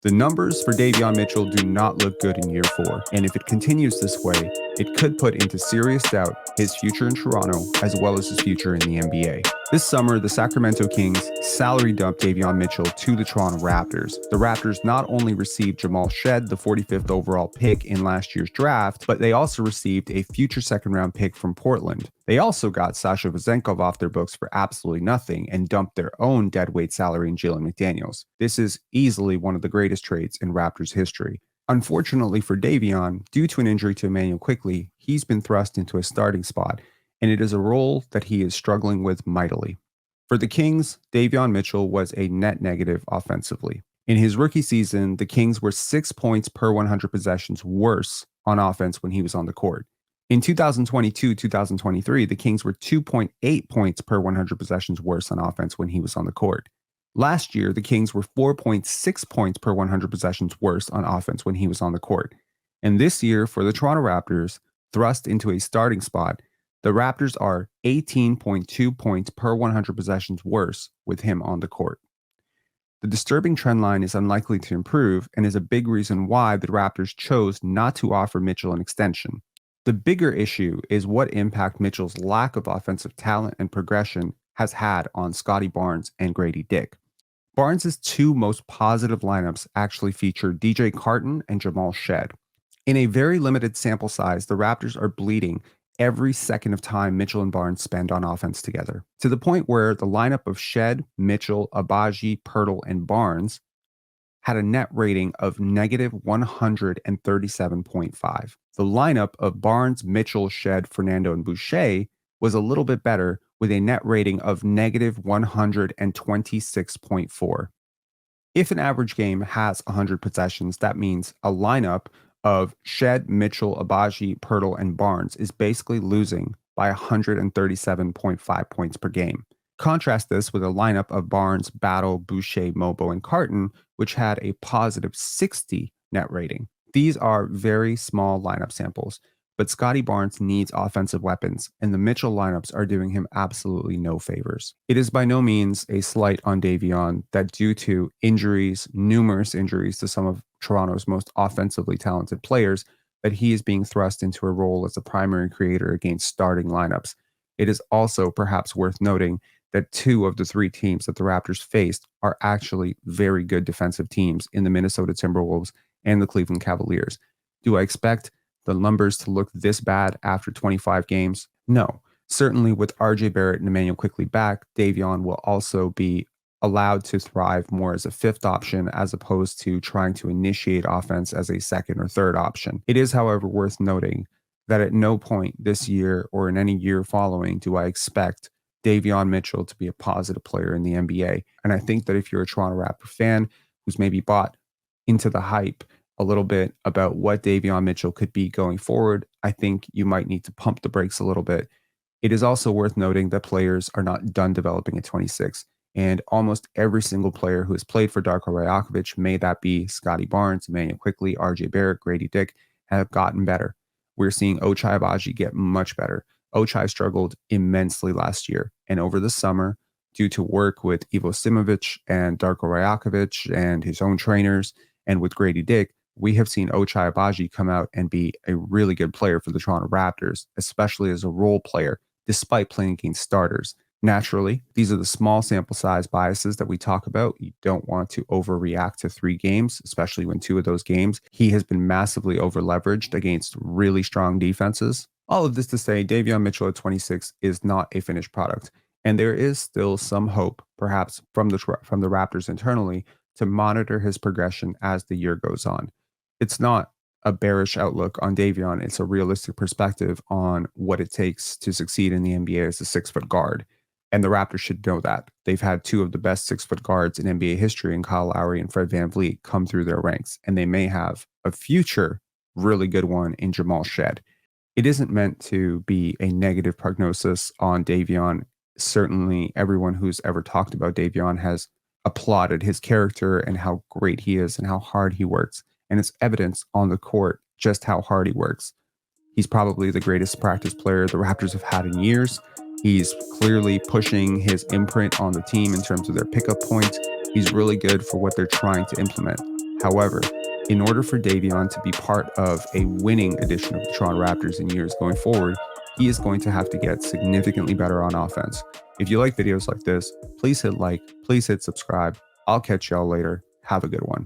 The numbers for Davion Mitchell do not look good in year 4, and if it continues this way, it could put into serious doubt his future in Toronto as well as his future in the NBA. This summer, the Sacramento Kings salary dumped Davion Mitchell to the Toronto Raptors. The Raptors not only received Jamal Shead, the 45th overall pick in last year's draft, but they also received a future second-round pick from Portland. They also got Sasha Vezenkov off their books for absolutely nothing and dumped their own deadweight salary in Jalen McDaniels. This is easily one of the greatest trades in Raptors history. Unfortunately for Davion, due to an injury to Immanuel Quickley, he's been thrust into a starting spot, and it is a role that he is struggling with mightily. For the Kings, Davion Mitchell was a net negative offensively. In his rookie season, the Kings were 6 points per 100 possessions worse on offense when he was on the court. In 2022-2023, the Kings were 2.8 points per 100 possessions worse on offense when he was on the court. Last year, the Kings were 4.6 points per 100 possessions worse on offense when he was on the court. And this year, for the Toronto Raptors, thrust into a starting spot, the Raptors are 18.2 points per 100 possessions worse with him on the court. The disturbing trend line is unlikely to improve and is a big reason why the Raptors chose not to offer Mitchell an extension. The bigger issue is what impact Mitchell's lack of offensive talent and progression has had on Scottie Barnes and Grady Dick. Barnes' two most positive lineups actually feature DJ Carton and Jamal Shead. In a very limited sample size, the Raptors are bleeding every second of time Mitchell and Barnes spend on offense together, to the point where the lineup of Shead, Mitchell, Abaji, Pirtle, and Barnes had a net rating of negative 137.5. The lineup of Barnes, Mitchell, Shead, Fernando, and Boucher was a little bit better with a net rating of negative 126.4. If an average game has 100 possessions, that means a lineup of Shead, Mitchell, Abaji, Pirtle, and Barnes is basically losing by 137.5 points per game. Contrast this with a lineup of Barnes, Battle, Boucher, Mobo, and Carton, which had a positive 60 net rating. These are very small lineup samples, but Scottie Barnes needs offensive weapons, and the Mitchell lineups are doing him absolutely no favors. It is by no means a slight on Davion that due to injuries, numerous injuries to some of Toronto's most offensively talented players, that he is being thrust into a role as a primary creator against starting lineups. It is also perhaps worth noting that 2 of the 3 teams that the Raptors faced are actually very good defensive teams in the Minnesota Timberwolves and the Cleveland Cavaliers. Do I expect the numbers to look this bad after 25 games? No. Certainly with RJ Barrett and Immanuel Quickley back, Davion will also be allowed to thrive more as a 5th option as opposed to trying to initiate offense as a 2nd or 3rd option. It is, however, worth noting that at no point this year or in any year following do I expect Davion Mitchell to be a positive player in the NBA. And I think that if you're a Toronto Raptor fan who's maybe bought into the hype a little bit about what Davion Mitchell could be going forward, I think you might need to pump the brakes a little bit. It is also worth noting that players are not done developing at 26. And almost every single player who has played for Darko Rajakovic, may that be Scottie Barnes, Immanuel Quickley, RJ Barrett, Grady Dick, have gotten better. We're seeing Ochai Agbaji get much better. Ochai struggled immensely last year. And over the summer, due to work with Ivo Simovic and Darko Rajakovic and his own trainers, and with Grady Dick, we have seen Ochai Agbaji come out and be a really good player for the Toronto Raptors, especially as a role player, despite playing against starters. Naturally, these are the small sample size biases that we talk about. You don't want to overreact to 3 games, especially when 2 of those games, he has been massively over-leveraged against really strong defenses. All of this to say, Davion Mitchell at 26 is not a finished product. And there is still some hope, perhaps from the Raptors internally, to monitor his progression as the year goes on. It's not a bearish outlook on Davion. It's a realistic perspective on what it takes to succeed in the NBA as a 6-foot guard. And the Raptors should know that. They've had 2 of the best 6-foot guards in NBA history in Kyle Lowry and Fred VanVleet come through their ranks. And they may have a future really good one in Jamal Shead. It isn't meant to be a negative prognosis on Davion. Certainly everyone who's ever talked about Davion has applauded his character and how great he is and how hard he works. And it's evidence on the court just how hard he works. He's probably the greatest practice player the Raptors have had in years. He's clearly pushing his imprint on the team in terms of their pickup points. He's really good for what they're trying to implement. However, in order for Davion to be part of a winning edition of the Toronto Raptors in years going forward, he is going to have to get significantly better on offense. If you like videos like this, please hit like, please hit subscribe. I'll catch y'all later. Have a good one.